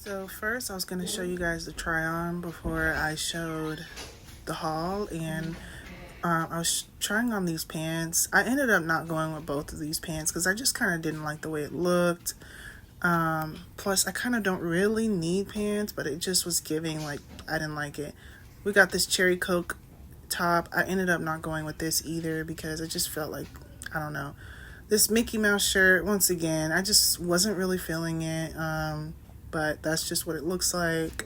So first I was going to show you guys the try on before I showed the haul, and I was trying on these pants. I ended up not going with both of these pants because I just kind of didn't like the way it looked. Plus I kind of don't really need pants, but it just was giving like I didn't like it. We got this cherry coke top. I ended up not going with this either because it just felt like, I don't know. This Mickey Mouse shirt, once again, I just wasn't really feeling it. But that's just what it looks like.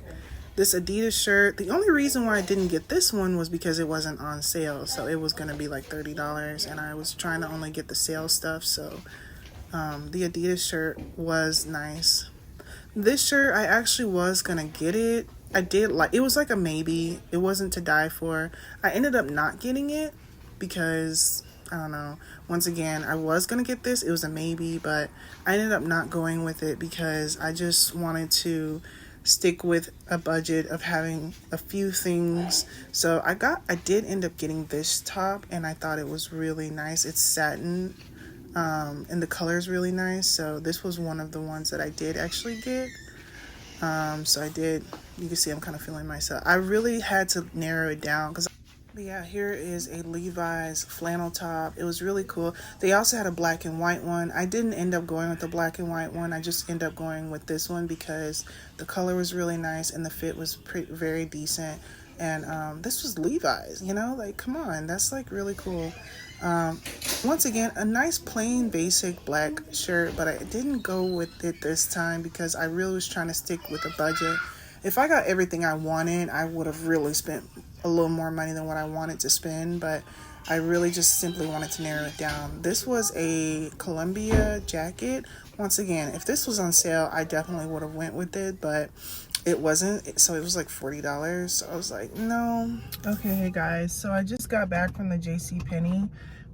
This Adidas shirt, the only reason why I didn't get this one was because it wasn't on sale. So it was going to be like $30 and I was trying to only get the sale stuff. So the Adidas shirt was nice. This shirt, I actually was going to get it. I did like, it was like a maybe. It wasn't to die for. I ended up not getting it because, I don't know. Once again, I was going to get this. It was a maybe, but I ended up not going with it because I just wanted to stick with a budget of having a few things. So I did end up getting this top and I thought it was really nice. It's satin, and the color is really nice. So this was one of the ones that I did actually get. So I did, you can see I'm kind of feeling myself. I really had to narrow it down because, yeah, here is a Levi's flannel top. It was really cool. They also had a black and white one. I didn't end up going with the black and white one. I just ended up going with this one because the color was really nice and the fit was very decent. And this was Levi's, you know, like, come on, that's like really cool. Once again, a nice plain basic black shirt, but I didn't go with it this time because I really was trying to stick with a budget. If I got everything I wanted, I would have really spent a little more money than what I wanted to spend, but I really just simply wanted to narrow it down. This was a Columbia jacket. Once again, if this was on sale, I definitely would have went with it, but it wasn't, so it was like $40. So I was like, no. Okay, hey guys, so I just got back from the JCPenney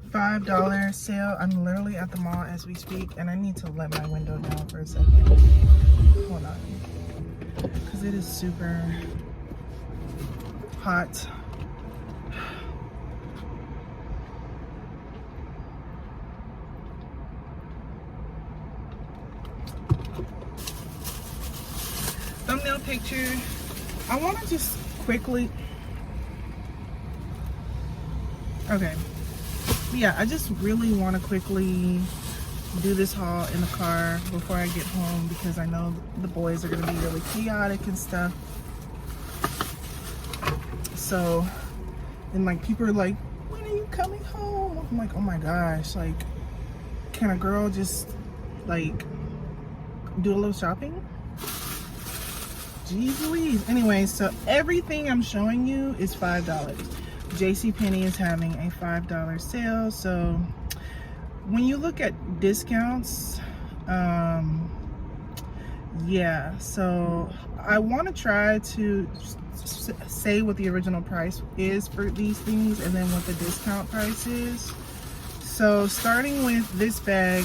$5 sale. I'm literally at the mall as we speak, and I need to let my window down for a second. Hold on, because it is super hot. Thumbnail picture. I want to just quickly, okay, yeah, I just really want to quickly do this haul in the car before I get home because I know the boys are going to be really chaotic and stuff. So, and like people are like, when are you coming home? I'm like, oh my gosh, like, can a girl just like do a little shopping? Jeez Louise. Anyway, so everything I'm showing you is $5. JCPenney is having a $5 sale. So when you look at discounts, yeah, so I want to try to say what the original price is for these things and then what the discount price is. So starting with this bag,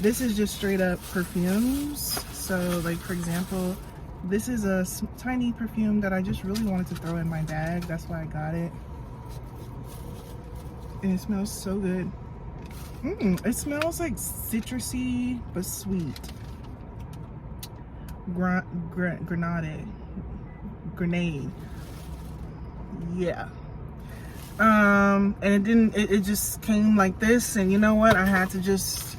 this is just straight up perfumes. So like, for example, this is a tiny perfume that I just really wanted to throw in my bag. That's why I got it. And it smells so good. It smells like citrusy but sweet. Grenade. Yeah. And it just came like this, and you know what? I had to just,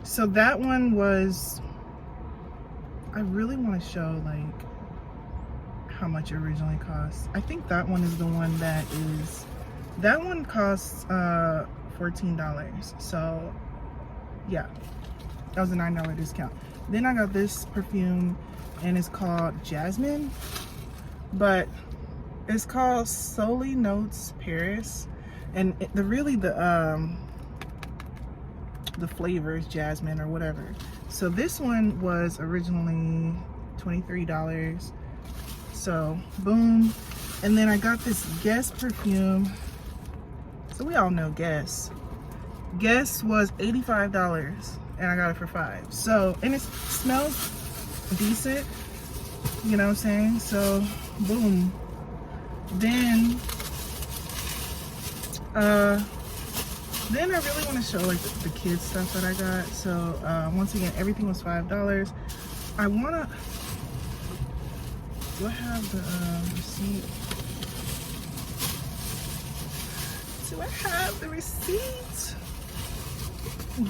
so that one was, I really want to show like how much it originally cost. I think that one is the one that one costs $14. So yeah, that was a $9 discount. Then I got this perfume and it's called Jasmine, but it's called Solely Notes Paris, and the flavor is jasmine or whatever. So this one was originally $23. So boom. And then I got this Guess perfume. So we all know Guess. Guess was $85 and I got it for $5. So, and it smells decent, you know what I'm saying? So boom. Then I really want to show like the kids stuff that I got. So once again, everything was $5. I want to, Do I have the receipt? Do I have the receipt?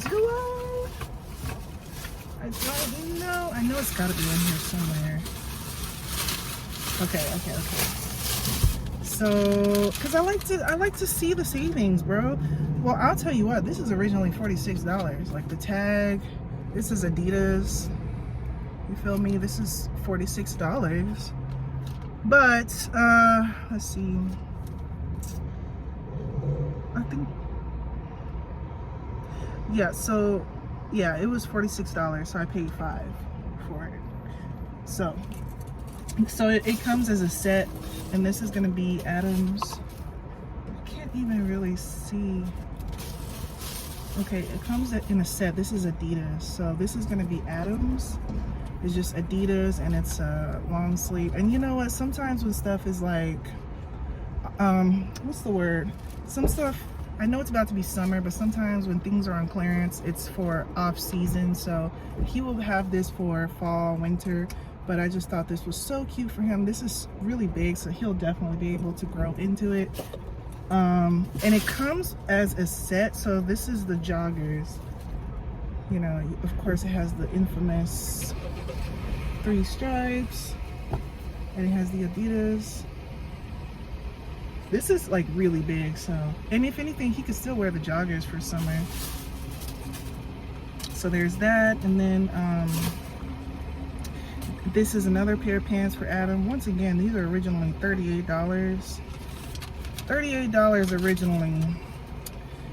Do I? I don't know. I know it's got to be in here somewhere. Okay. So, cause I like to see the savings, bro. Well, I'll tell you what. This is originally $46. Like the tag. This is Adidas. You feel me? This is $46. But let's see. I think. Yeah. So, yeah, it was $46. So I paid $5 for it. So it comes as a set, and this is gonna be Adams. I can't even really see. Okay, it comes in a set. This is Adidas, so this is gonna be Adams. It's just Adidas, and it's a long sleeve. And you know what? Sometimes when stuff is like, what's the word? Some stuff. I know it's about to be summer, but sometimes when things are on clearance, it's for off season. So he will have this for fall, winter. But I just thought this was so cute for him. This is really big, so he'll definitely be able to grow into it. And it comes as a set, so this is the joggers. You know, of course it has the infamous 3 stripes, and it has the Adidas. This is like really big, so, and if anything, he could still wear the joggers for summer. So there's that, and then this is another pair of pants for Adam. Once again, these are originally $38. $38 originally.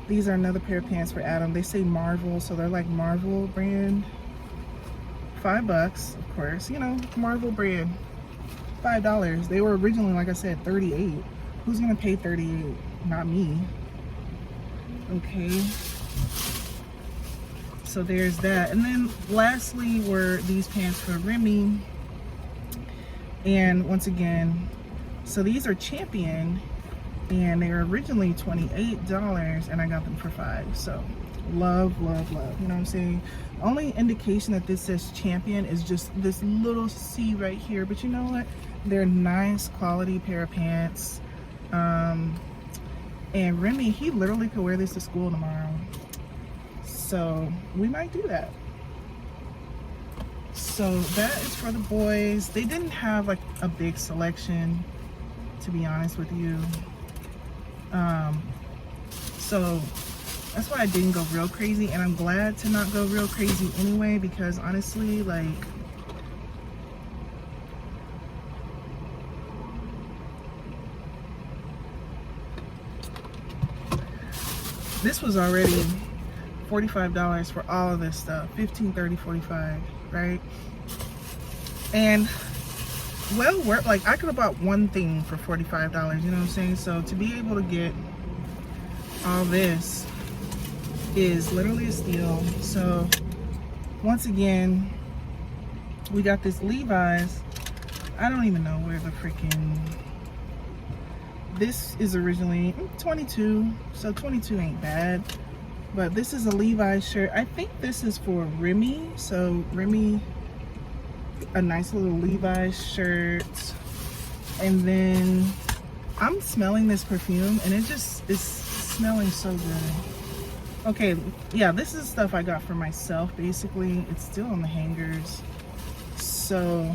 These are another pair of pants for Adam. They say Marvel, so they're like Marvel brand. $5, of course. You know, Marvel brand. $5. They were originally, like I said, $38. Who's gonna pay $38? Not me. Okay. So there's that. And then lastly were these pants for Remy. And once again, so these are Champion, and they were originally $28, and I got them for $5. So love. You know what I'm saying? Only indication that this says Champion is just this little C right here. But you know what? They're nice quality pair of pants. And Remy, he literally could wear this to school tomorrow. So we might do that. So that is for the boys. They didn't have like a big selection, to be honest with you. So that's why I didn't go real crazy, and I'm glad to not go real crazy anyway, because honestly, like, this was already $45 for all of this stuff. 15, 30, 45, right? And well, like, I could have bought one thing for $45, you know what I'm saying? So to be able to get all this is literally a steal. So once again, we got this Levi's. I don't even know where the freaking, this is originally 22, so 22 ain't bad. But this is a Levi's shirt. I think this is for Remy. So Remy, a nice little Levi's shirt. And then I'm smelling this perfume, and it just is smelling so good. Okay, yeah, this is stuff I got for myself, basically. It's still on the hangers. So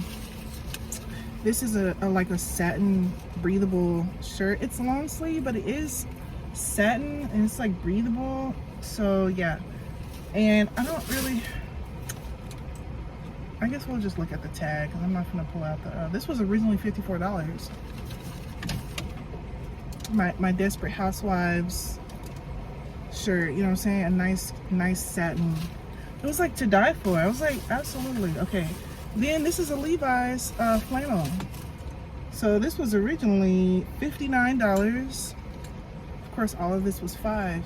this is a like a satin breathable shirt. It's long sleeve, but it is satin, and it's like breathable. So yeah, and I don't really, I guess we'll just look at the tag, because I'm not gonna pull out the this was originally $54. My Desperate Housewives shirt, you know what I'm saying? A nice satin. It was like to die for. I was like, absolutely. Okay, then this is a Levi's flannel. So this was originally $59. Of course, all of this was $5.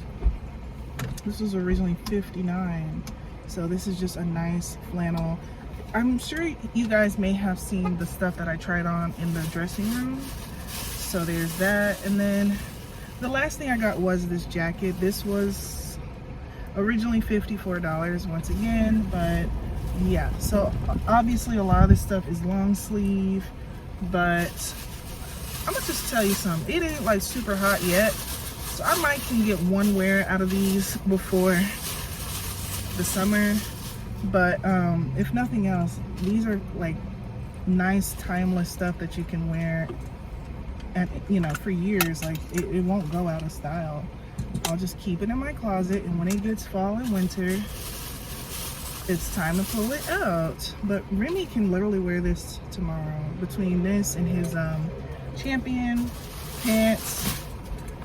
This was originally $59. So this is just a nice flannel. I'm sure you guys may have seen the stuff that I tried on in the dressing room. So there's that. And then the last thing I got was this jacket. This was originally $54 once again, but yeah. So obviously a lot of this stuff is long sleeve. But I'm gonna just tell you something. It ain't like super hot yet, so I might can get one wear out of these before the summer. But if nothing else, these are like nice timeless stuff that you can wear, and you know, for years. Like it won't go out of style. I'll just keep it in my closet, and when it gets fall and winter, it's time to pull it out. But Remy can literally wear this tomorrow between this and his Champion pants.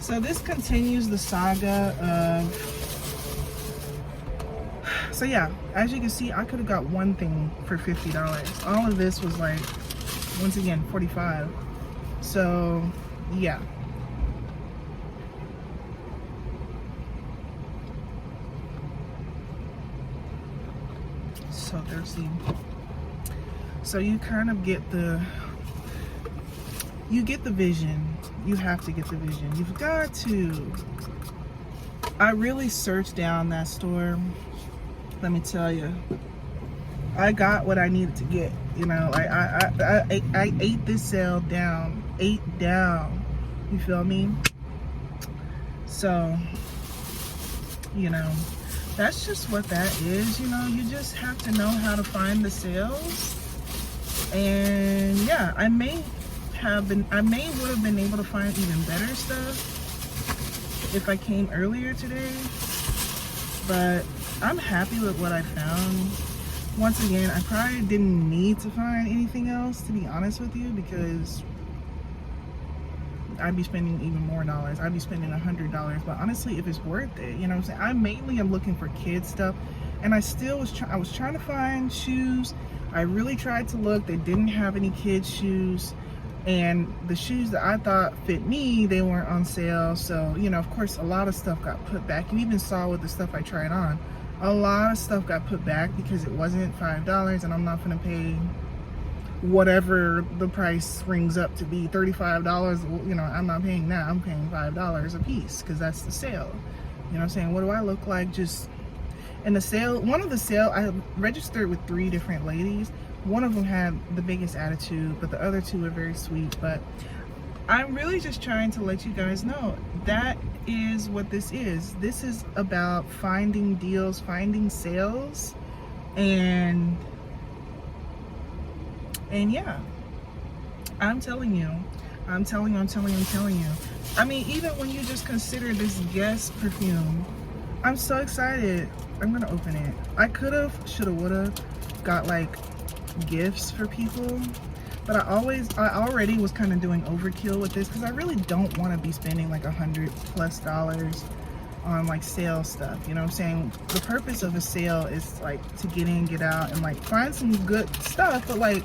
So this continues the saga of, so yeah, as you can see, I could have got one thing for $50. All of this was like, once again, $45. So yeah. So thirsty. So you kind of get the vision. You have to get the vision. You've got to. I really searched down that store. Let me tell you, I got what I needed to get. You know, I ate this sale down. Ate down. You feel me? So, you know, that's just what that is. You know, you just have to know how to find the sales. And yeah, I may would have been able to find even better stuff if I came earlier today, but I'm happy with what I found. Once again, I probably didn't need to find anything else, to be honest with you, because I'd be spending even more dollars. I'd be spending $100, but honestly, if it's worth it, you know what I'm saying? I mainly am looking for kids stuff, and I still was trying to find shoes. I really tried to look. They didn't have any kids shoes, and the shoes that I thought fit me, they weren't on sale. So, you know, of course, a lot of stuff got put back. You even saw with the stuff I tried on, a lot of stuff got put back because it wasn't $5, and I'm not gonna pay whatever the price rings up to be, $35. You know, I'm not paying that. I'm paying $5 a piece because that's the sale. You know what I'm saying? What do I look like? Just in the sale, one of the sale, I registered with 3 different ladies. One of them had the biggest attitude, but the other 2 were very sweet. But I'm really just trying to let you guys know that is what this is. This is about finding deals, finding sales, and yeah, I'm telling you. I mean, even when you just consider this Guess perfume, I'm so excited. I'm gonna open it. I could've, shoulda, woulda got like gifts for people, but I already was kind of doing overkill with this because I really don't want to be spending like $100+ on like sale stuff. You know what I'm saying? The purpose of a sale is like to get in, get out, and like find some good stuff. But like,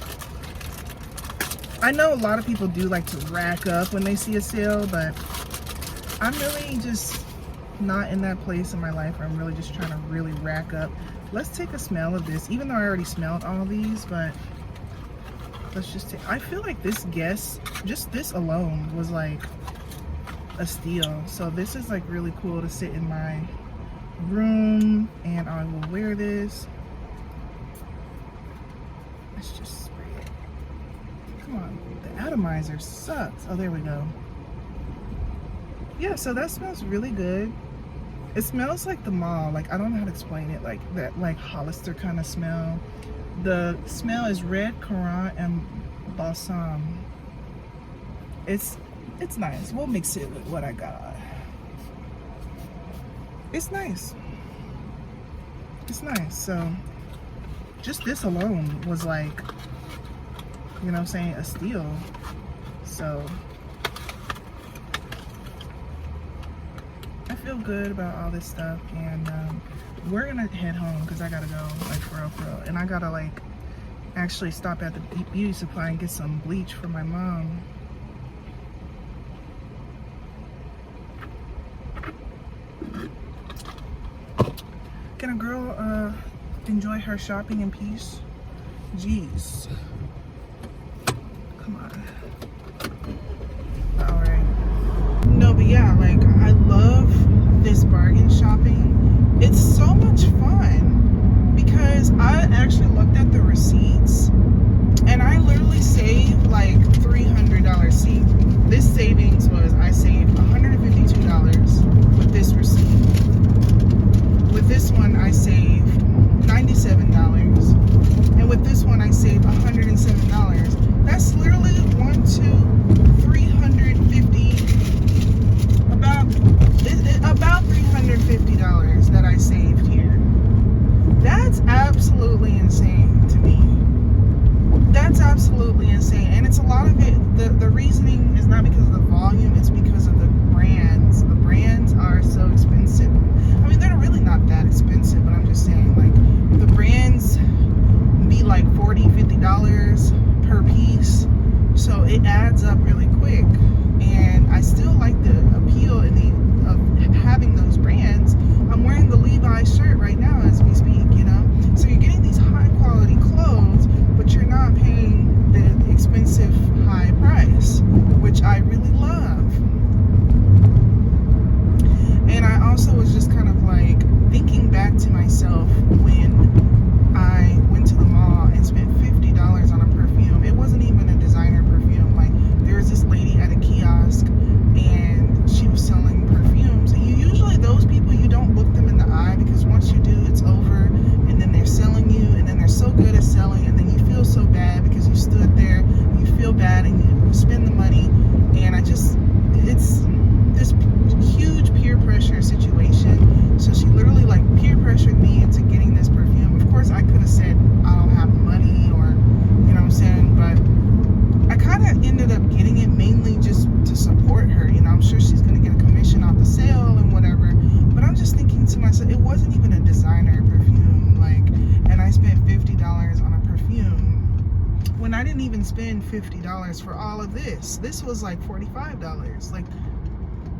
I know a lot of people do like to rack up when they see a sale, but I'm really just not in that place in my life where I'm really just trying to really rack up. Let's take a smell of this, even though I already smelled all these, but let's just take, I feel like this Guess, just this alone was like a steal. So this is like really cool to sit in my room, and I will wear this. Let's just spray it. Come on, the atomizer sucks. Oh, there we go. Yeah, so that smells really good. It smells like the mall. Like, I don't know how to explain it. Like that, like Hollister kind of smell. The smell is red currant and balsam. It's nice. We'll mix it with what I got. It's nice. It's nice. So just this alone was like, you know what I'm saying, a steal. So I feel good about all this stuff, and we're gonna head home because I gotta go, like, for real. And I gotta like actually stop at the beauty supply and get some bleach for my mom. Can a girl enjoy her shopping in peace? Jeez. Come on. All right. No, but yeah, like, I love this bargain shopping. It's so much fun because I actually looked at the receipts, and I literally saved like it adds up really quick. And I still like the appeal and of having those brands. I'm wearing the Levi's shirt right now as we speak, you know? So you're getting these high quality clothes, but you're not paying the expensive high price, which I really love. And I also was just kind of like thinking back to myself when I went to the mall and spent $50 on a perfume. It wasn't even a designer perfume. Like, there was this lady at a kiosk and she was selling perfumes. And usually those people, you don't look them in the eye, because once you do, it's over. And then they're selling you, and then they're so good at selling, and then you feel so bad because you stood there, you feel bad, and you spend the money. And it's this huge peer pressure situation. So she literally like peer pressured me into getting this perfume. Of course, I could have said I don't have money, or you know what I'm saying, but I kind of ended up getting it mainly just to support her. You know, I'm sure she's gonna get a commission off the sale and whatever. But I'm just thinking to myself, it wasn't even a designer perfume, like, and I spent $50 on a perfume when I didn't even spend $50 for all of this. This was like $45. Like,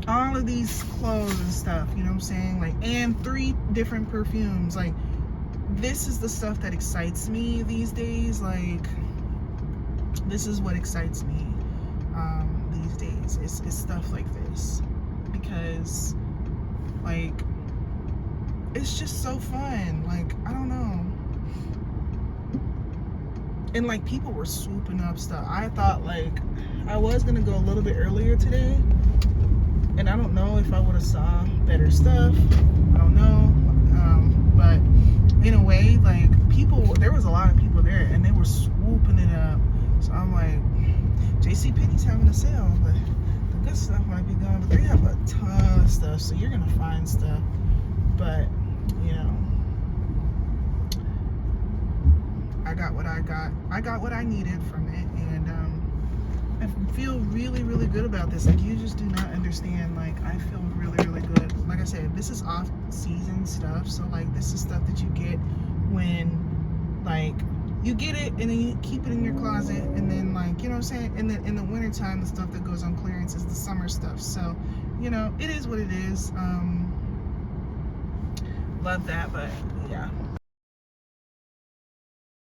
all of these clothes and stuff, you know what I'm saying? Like, and 3 different perfumes. Like, this is the stuff that excites me these days. Like, this is what excites me these days. It's stuff like this, because like, it's just so fun. Like, I don't know. And like, people were swooping up stuff. I thought like I was gonna go a little bit earlier today, and I don't know if I would have saw better stuff. I don't know. But in a way, like, there was a lot of people there, and they were swooping it up. So I'm like, JCPenney's having a sale, but the good stuff might be gone. But they have a ton of stuff, so you're gonna find stuff. But, you know, I got what I got. I got what I needed from it, and I feel really, really good about this. Like, you just do not understand. Like, I feel really, really good. Like I said, this is off-season stuff, so like, this is stuff that you get when, like, you get it and then you keep it in your closet, and then, like, you know what I'm saying, and then in the wintertime, the stuff that goes on clearance is the summer stuff. So, you know, it is what it is. Love that, but yeah.